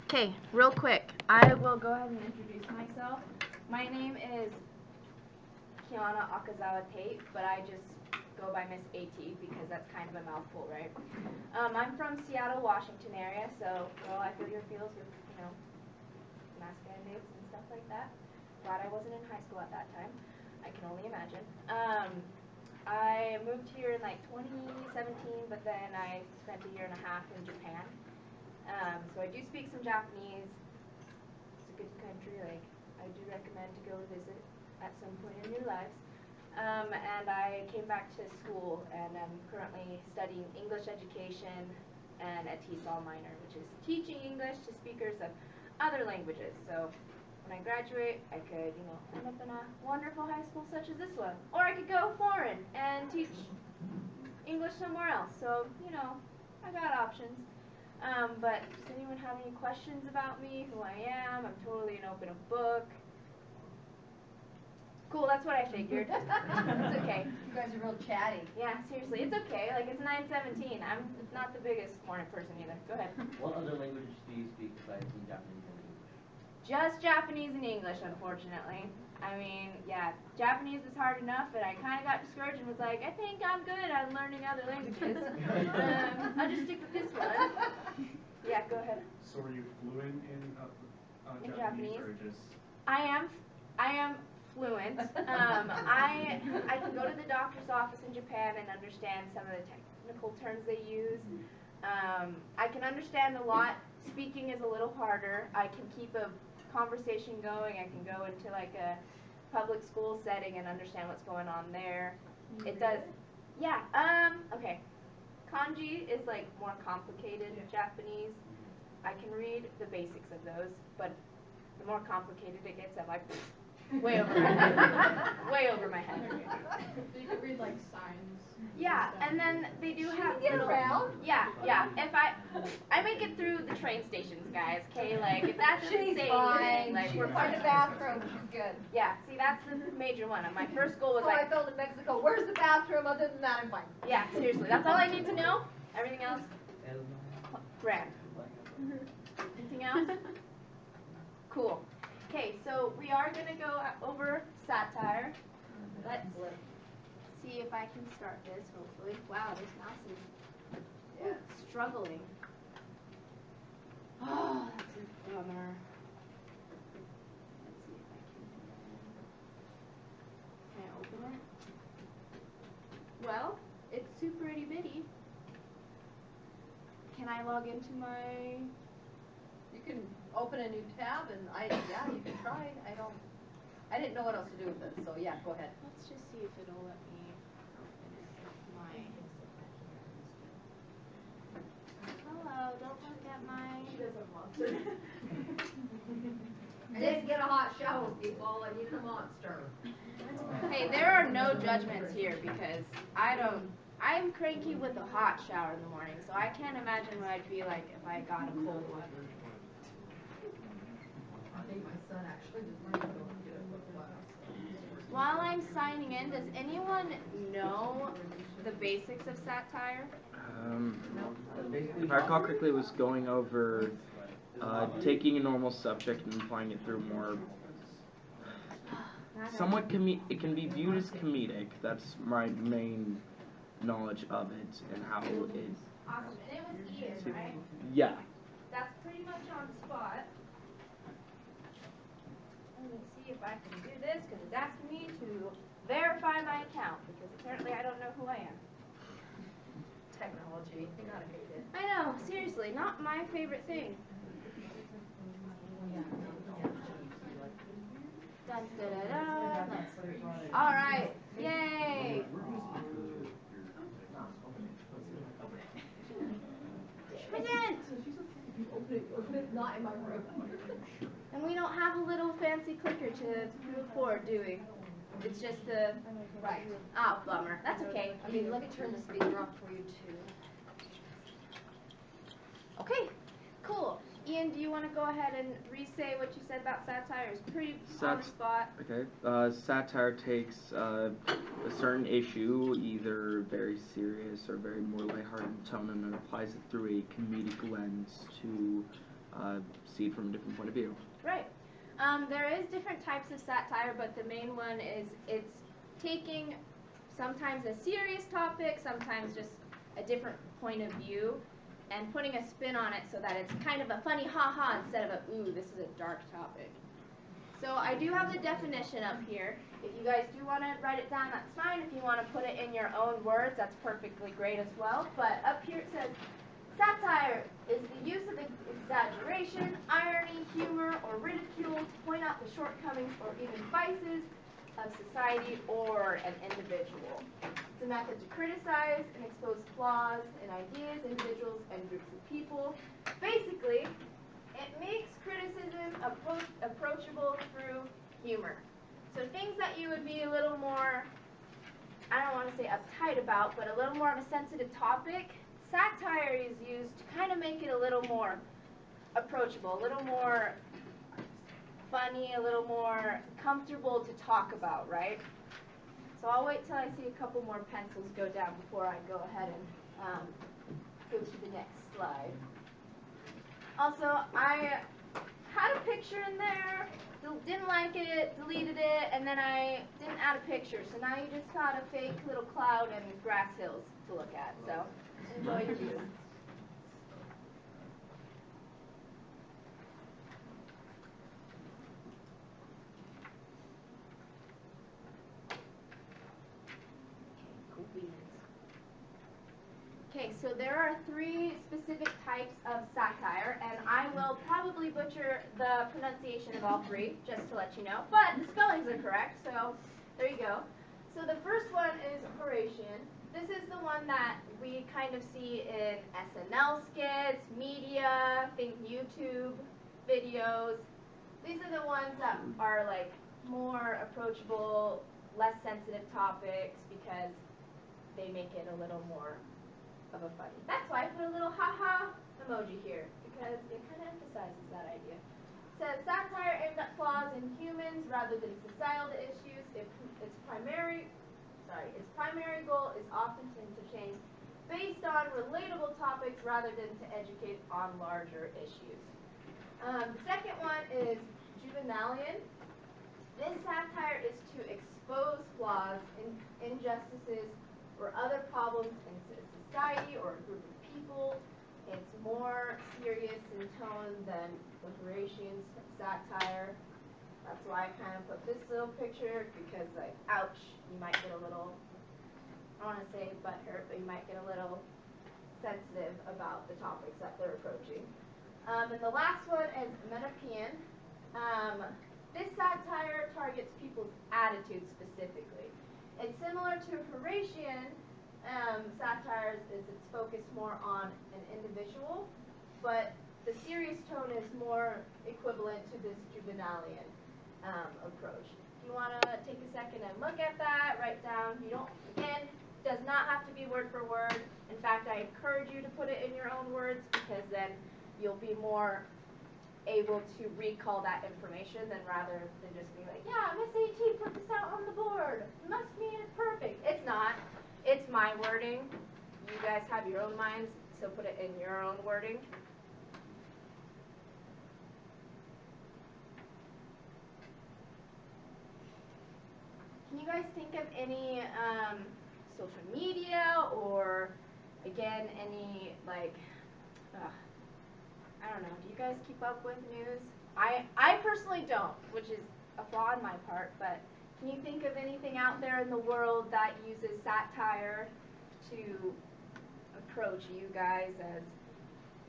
Okay, real quick, I will go ahead and introduce myself. My name is Kiana Akazawa Tate, but I just go by Miss AT because that's kind of a mouthful, right? I'm from Seattle, Washington area, so girl, I feel your feels with, mass mandates and stuff like that. Glad I wasn't in high school at that time. I can only imagine. I moved here in like 2017, but then I spent a year and a half in Japan. So I do speak some Japanese. It's a good country. Like, I do recommend to go visit at some point in your lives. And I came back to school, and I'm currently studying English education and a TESOL minor, which is teaching English to speakers of other languages. So when I graduate, I could, end up in a wonderful high school such as this one, or I could go foreign and teach English somewhere else. So, I got options. But does anyone have any questions about me, who I am? I'm totally an open book. Cool, that's what I figured. It's okay. You guys are real chatty. Yeah, seriously, it's okay. Like, it's 9:17. I'm not the biggest morning person either. Go ahead. What other languages do you speak besides Japanese and English? Just Japanese and English, unfortunately. I mean, yeah, Japanese was hard enough, and I kind of got discouraged and was like, I think I'm good at learning other languages. I'll just stick with this one. Yeah, go ahead. So are you fluent in Japanese? or just? I am fluent. I can go to the doctor's office in Japan and understand some of the technical terms they use. I can understand a lot. Speaking is a little harder. I can keep a conversation going. I can go into like a public school setting and understand what's going on there. It does. Yeah. Okay. Kanji is like more complicated Japanese. I can read the basics of those, but the more complicated it gets, I'm like way over my head. Way over my head. So you could read like signs. Yeah, and then they do have get around. Yeah. If I make it through the train stations, guys. Okay, like if that doesn't She's say fine. anything, like She we're can find fine. a bathroom. She's good. Yeah, see that's the major one. My first goal was So I like, felt in Mexico. Where's the bathroom? Other than that, I'm fine. yeah, seriously, that's all I need to know. Everything else, grand. Anything else? Cool. Okay, so we are gonna go over satire. Let's see if I can start this, hopefully. Wow, this mouse is struggling. Oh, that's a bummer. Let's see if I can I open it? Well, it's super itty bitty. Can I log into my... You can open a new tab, and you can try. I didn't know what else to do with it, so yeah, go ahead. Let's just see if it'll let me open it with my... Hello, don't look at my... She does a monster. I didn't get a hot shower, people. I needed a monster. Hey, there are no judgments here because I'm cranky with a hot shower in the morning, so I can't imagine what I'd be like if I got a cold one. I think my son actually was going to go and get it with us. While I'm signing in, does anyone know the basics of satire? If I recall correctly, it was going over taking a normal subject and applying it through more somewhat it can be viewed as comedic. That's my main knowledge of it and how it. Awesome, and it was Ian, right? Yeah. That's pretty much on spot. Let me see if I can do this because it's asking me to verify my account because apparently I don't know who I am. Technology, you gotta hate it. I know, seriously, not my favorite thing. Dun, da, da, da. All right, yay! Present! Open it, not in my room. And we don't have a little fancy clicker to move forward, do we? It's just the... Right. Oh, bummer. That's okay. I mean, let me turn the speaker off for you, too. Okay, cool. Ian, do you want to go ahead and re-say what you said about satire? It's pretty on the spot. Okay. Satire takes a certain issue, either very serious or very more lighthearted tone, and then applies it through a comedic lens to see it from a different point of view. Right. There is different types of satire, but the main one is it's taking sometimes a serious topic, sometimes just a different point of view, and putting a spin on it so that it's kind of a funny ha-ha instead of a, ooh, this is a dark topic. So I do have the definition up here. If you guys do want to write it down, that's fine. If you want to put it in your own words, that's perfectly great as well. But up here it says, satire is the use of exaggeration, irony, humor, or ridicule to point out the shortcomings or even vices of society or an individual. It's a method to criticize and expose flaws in ideas, individuals, and groups of people. Basically, it makes criticism approachable through humor. So things that you would be a little more, I don't want to say uptight about, but a little more of a sensitive topic, satire is used to kind of make it a little more approachable, a little more funny, a little more comfortable to talk about, right? So I'll wait till I see a couple more pencils go down before I go ahead and go to the next slide. Also, I had a picture in there, didn't like it, deleted it, and then I didn't add a picture. So now you just got a fake little cloud and grass hills to look at. So enjoy your view. Okay, so there are 3 specific types of satire, and I will probably butcher the pronunciation of all 3, just to let you know. But the spellings are correct, so there you go. So the first one is Horatian. This is the one that we kind of see in SNL skits, media, think YouTube videos. These are the ones that are like more approachable, less sensitive topics because they make it a little more of a funny. That's why I put a little ha-ha emoji here, because it kind of emphasizes that idea. It says satire aimed at flaws in humans rather than societal issues. Its primary goal is often to change based on relatable topics rather than to educate on larger issues. The second one is Juvenalian. This satire is to expose flaws, injustices, or other problems in society or a group of people. It's more serious in tone than the Horatian satire. That's why I kind of put this little picture, because like, ouch, you might get a little, I don't want to say butthurt, but you might get a little sensitive about the topics that they're approaching. And the last one is Metapian. This satire targets people's attitudes specifically. It's similar to Horatian satires, is it's focused more on an individual, but the serious tone is more equivalent to this Juvenalian approach. If you want to take a second and look at that, write down, you don't, again, does not have to be word for word. In fact, I encourage you to put it in your own words, because then you'll be more able to recall that information than rather than just be like, yeah, Miss AT put this out on the board. It must mean it's perfect. It's not. It's my wording. You guys have your own minds, so put it in your own wording. Can you guys think of any social media or, again, any, like, I don't know, do you guys keep up with news? I personally don't, which is a flaw on my part, but can you think of anything out there in the world that uses satire to approach you guys as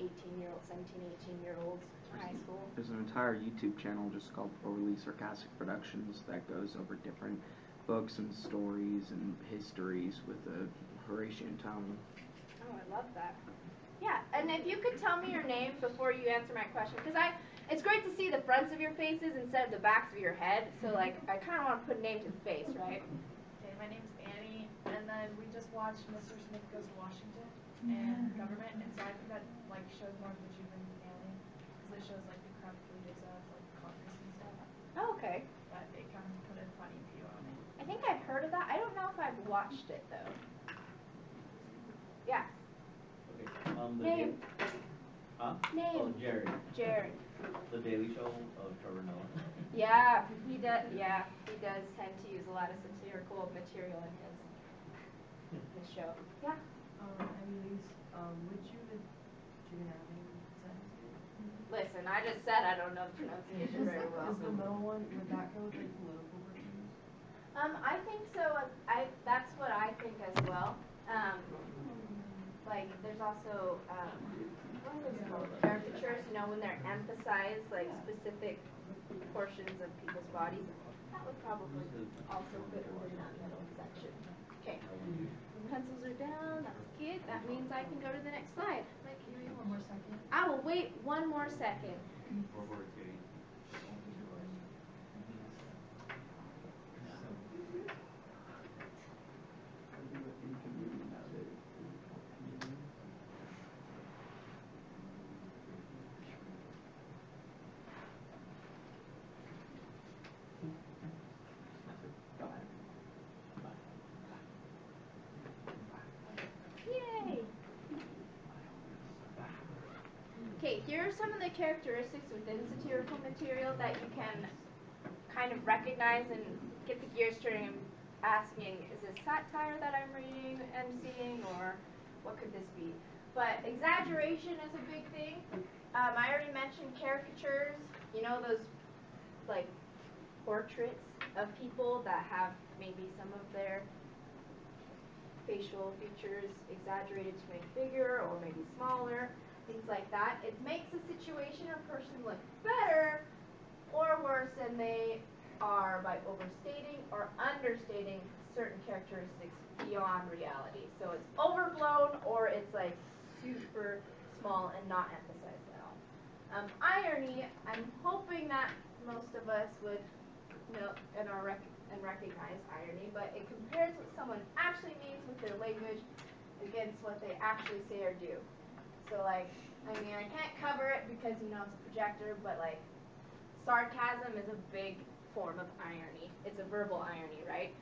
18-year-olds, 17, 18-year-olds in high school? There's an entire YouTube channel just called Overly Sarcastic Productions that goes over different books and stories and histories with a Horatian tone. Oh, I love that. Yeah, and if you could tell me your name before you answer my question, because it's great to see the fronts of your faces instead of the backs of your head, so like, I kind of want to put a name to the face, right? Okay, my name's Annie, and then we just watched Mr. Smith Goes to Washington and Government, and so I think that like shows more of the Juvenalian, because it shows like the corrupt leaders of like Congress and stuff. Oh, okay. But it kind of put a funny view on it. I think I've heard of that. I don't know if I've watched it, though. Yeah. Okay, the Name. Huh? Name. Oh, Jared. Jared. The Daily Show of Trevor Noah. Yeah, he does. Yeah, he does tend to use a lot of satirical material in his show. Yeah. Anyways, would you the Juvenile sentences? Listen, I just said I don't know the pronunciation very well. Is the middle one, would that go with like political cartoons? I think so. That's what I think as well. Like there's also what are those called? Caricatures. You know, when they're emphasized like specific portions of people's bodies. That would probably also fit within that middle section. Okay. The pencils are down. That's good. That means I can go to the next slide. Wait, can you wait one more second? I will wait one more second. Yay! Okay, here are some of the characteristics within satirical material that you can kind of recognize and get the gears turning and asking, is this satire that I'm reading and seeing, or what could this be? But exaggeration is a big thing. I already mentioned caricatures, you know, those like portraits of people that have maybe some of their facial features exaggerated to make bigger or maybe smaller, things like that. It makes a situation or person look better or worse than they are by overstating or understating certain characteristics beyond reality. So it's overblown or it's like super small and not emphasized at all. Irony, I'm hoping that most of us would know and recognize irony, but it compares what someone actually means with their language against what they actually say or do. So like, I mean, I can't cover it because you know it's a projector, but like sarcasm is a big form of irony. It's a verbal irony, right?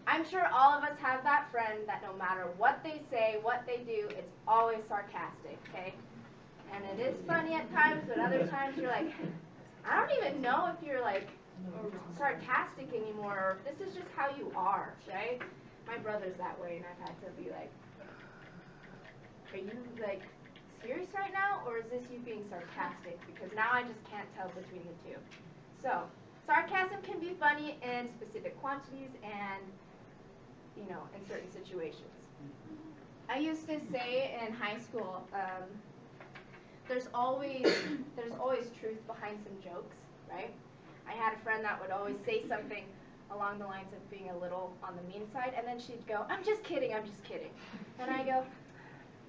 I'm sure all of us have that friend that no matter what they say, what they do, it's always sarcastic, okay? And it is funny at times, but other times you're like, I don't even know if you're like sarcastic anymore, or if this is just how you are, right? My brother's that way, and I've had to be like, are you like serious right now, or is this you being sarcastic? Because now I just can't tell between the two. So, sarcasm can be funny in specific quantities and, you know, in certain situations. I used to say in high school, there's always truth behind some jokes, right? I had a friend that would always say something along the lines of being a little on the mean side, and then she'd go, I'm just kidding, I'm just kidding. And I go,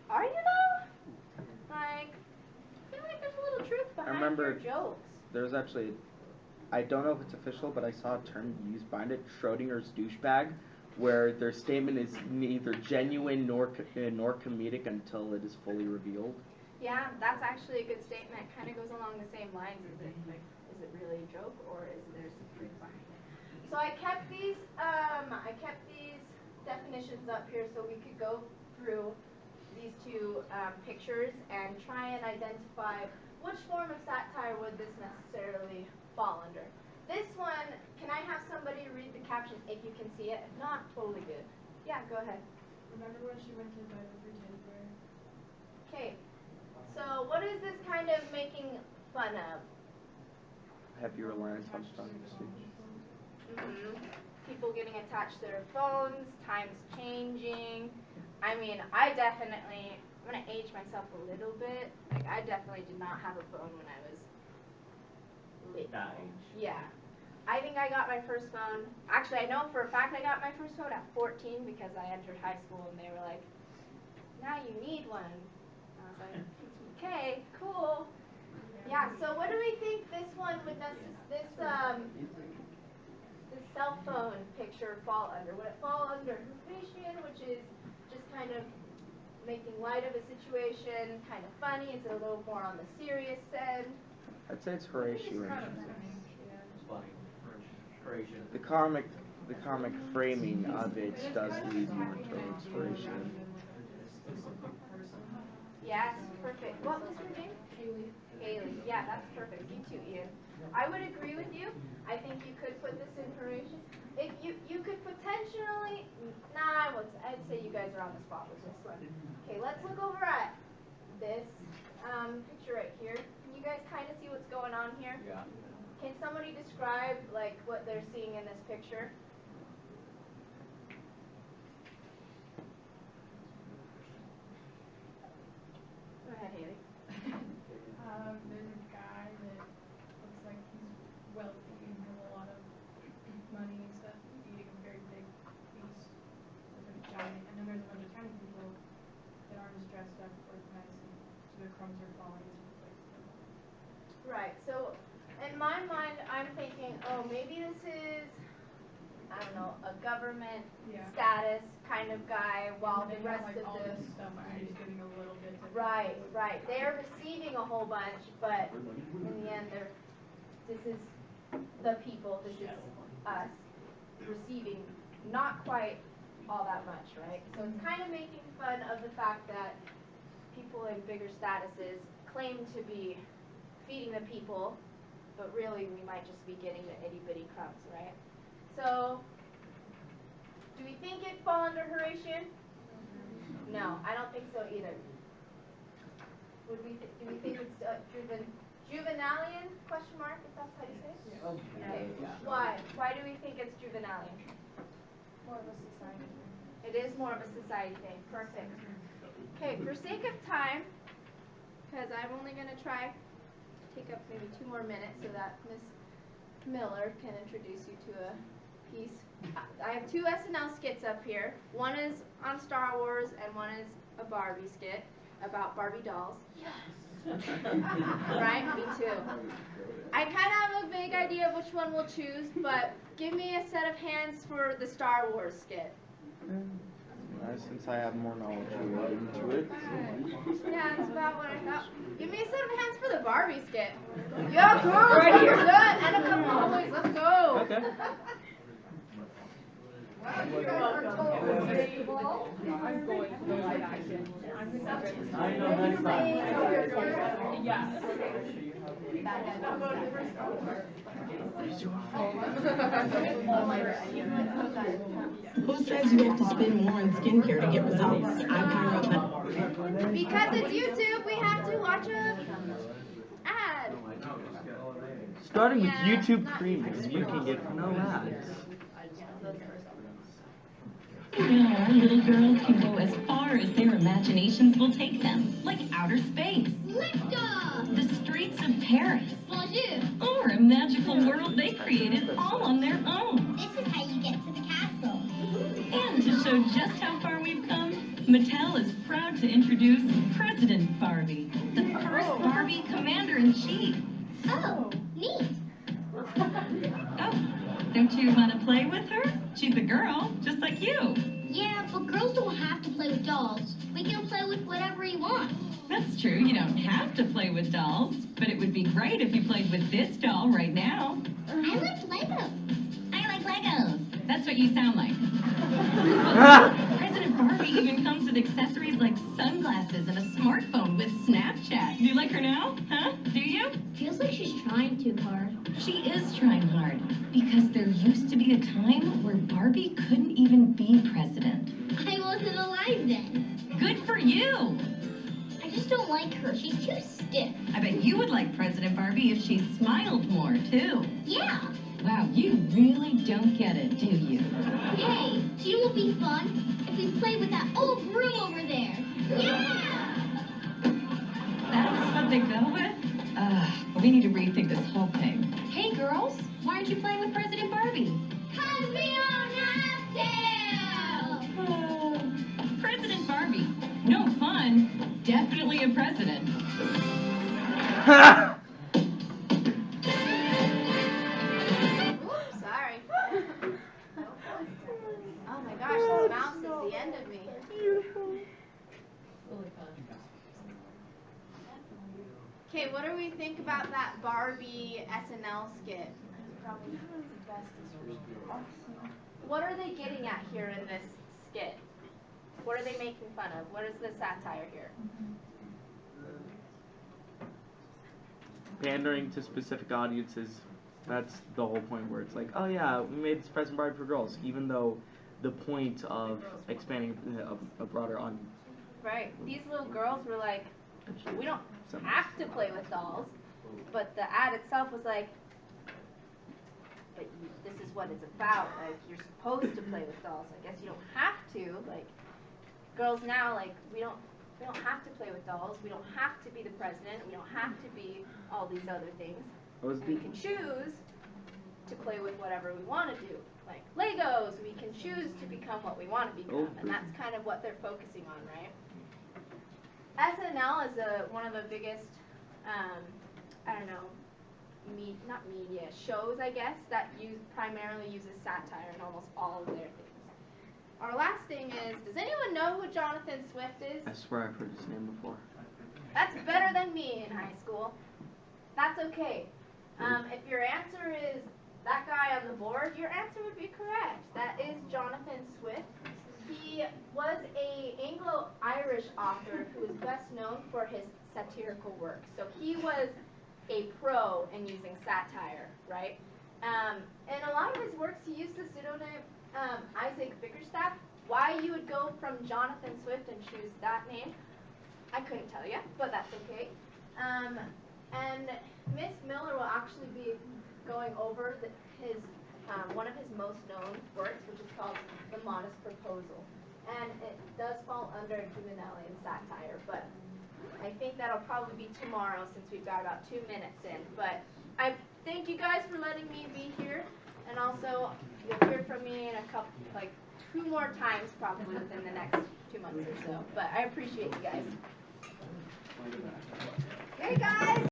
are you though? Like, I feel like there's a little truth behind your jokes. There's actually, I don't know if it's official, but I saw a term used behind it, Schrodinger's douchebag, where their statement is neither genuine nor comedic until it is fully revealed. Yeah, that's actually a good statement. It kind of goes along the same lines. Is it really a joke, or is there some truth behind it? So I kept these definitions up here so we could go through these two pictures and try and identify which form of satire would this necessarily fall under. This one, can I have somebody read the caption if you can see it? If not, totally good. Yeah, go ahead. Remember when she went to buy the free teddy bear? Okay. So what is this kind of making fun of? Heavy reliance on stock usage. People getting attached to their phones, times changing. I mean, I'm going to age myself a little bit. Like, I definitely did not have a phone when I was That age. Yeah. I think I got my first phone. Actually, I know for a fact I got my first phone at 14 because I entered high school and they were like, now you need one. And I was like, okay, cool. Yeah, so what do we think this one would this cell phone picture fall under? Would it fall under Horatian, which is just kind of making light of a situation, kind of funny? It's a little more on the serious end. I'd say it's Horatian. It's funny. Horatian. The comic framing of it does lead more towards Horatian. Yes, perfect. What was her name? Haley. Haley, yeah, that's perfect. You too, Ian. I would agree with you. I think you could put this information. If you could potentially, I'd say you guys are on the spot with this one. Okay, let's look over at this picture right here. Can you guys kind of see what's going on here? Yeah. Can somebody describe like what they're seeing in this picture? Go ahead, Haley. There's a guy that looks like he's wealthy and has a lot of money and stuff, eating a very big feast with a giant, and then there's a bunch of tiny people that aren't as dressed up or as nice, and so their crumbs are falling as he plates them. Right. So, in my mind, I'm thinking, oh, maybe this is, I don't know, a government status kind of guy, while the rest like of all the this stuff, and he's giving a little bit to right. They're receiving a whole bunch, but in the end, this is the people. This is us receiving not quite all that much, right? So it's kind of making fun of the fact that people in bigger statuses claim to be feeding the people, but really we might just be getting the itty bitty crumbs, right? So, do we think it fall under Horatian? No, I don't think so either. Do we think it's juvenalian? Question mark, if that's how you say it? Yeah. Okay. Yeah. Why? Why do we think it's juvenalian? More of a society thing. It is more of a society thing. Perfect. Okay, for sake of time, because I'm only going to try to take up maybe 2 more minutes so that Miss Miller can introduce you to a piece. I have 2 SNL skits up here. One is on Star Wars and one is a Barbie skit about Barbie dolls. Yes. Right? Me too. I kind of have a vague idea of which one we'll choose, but give me a set of hands for the Star Wars skit. Since I have more knowledge into it. Yeah, that's about what I thought. Give me a set of hands for the Barbie skit. Yeah, girls, right here. And a couple of boys. Let's go. Okay. Wow, you guys are totally stable. I'm going to go light action. I'm going to register. I know that's fine. Yes. Who says you have to spend more on skincare to get results? I kind of Because it's YouTube, we have to watch a ad. Starting with Yeah, YouTube not Premium, you can get no ads. Our little girls can go as far as their imaginations will take them, like outer space, Liftoff! the streets of Paris, Bonjour! or a magical world they created all on their own. This is how you get to the castle. And to show just how far we've come, Mattel is proud to introduce President Barbie, the first Barbie Commander-in-Chief. Oh, neat. Oh, don't you want to play with her? She's a girl, just like you. Yeah, but girls don't have to play with dolls. We can play with whatever we want. That's true, you don't have to play with dolls, but it would be great if you played with this doll right now. I like Legos. I like Legos. That's what you sound like. President Barbie even comes with accessories like sunglasses and a smartphone with Snapchat. Do you like her now? Huh? Do you? Feels like she's trying too hard. She is trying hard, because there used to be a time where Barbie couldn't even be president. I wasn't alive then. Good for you! I just don't like her. She's too stiff. I bet you would like President Barbie if she smiled more, too. Yeah. Wow, you really don't get it, do you? Hey, do you know what would be fun? If we play with that old broom over there. Yeah! That's what they go with? We need to rethink this whole thing. Hey, girls, why aren't you playing with President Barbie? 'Cause we don't have to! President Barbie. No fun. Definitely a president. Oops, sorry. Oh my gosh, this mouse is the end of me. Really fun. Okay, what do we think about that Barbie SNL skit? Probably the best. What are they getting at here in this skit? What are they making fun of? What is the satire here? pandering to specific audiences. That's the whole point where it's like, oh yeah, we made this President Barbie for girls, even though the point of expanding a broader audience. Right. These little girls were like, we don't have to play with dolls, but the ad itself was like, but this is what it's about. Like, you're supposed to play with dolls. I guess you don't have to. Like, girls now, like, we don't have to play with dolls. We don't have to be the president. We don't have to be all these other things. And we can choose to play with whatever we want to do. Like Legos, we can choose to become what we want to become, and that's kind of what they're focusing on, right? SNL is one of the biggest, I don't know, not media, shows, I guess, that primarily uses satire in almost all of their things. Our last thing is, does anyone know who Jonathan Swift is? I swear I've heard his name before. That's better than me in high school. That's okay. If your answer is that guy on the board, your answer would be correct. That is Jonathan Swift. He was an Anglo-Irish author who is best known for his satirical work. So he was a pro in using satire, right? In a lot of his works, he used the pseudonym Isaac Bickerstaff. Why you would go from Jonathan Swift and choose that name, I couldn't tell you, but that's okay. And Miss Miller will actually be going over one of his most known works, which is called The Modest Proposal. And it does fall under Humanitarian satire, but I think that'll probably be tomorrow since we've got about 2 minutes in. But I thank you guys for letting me be here, and also you'll hear from me in 2 more times probably within the next 2 months or so. But I appreciate you guys. Hey guys!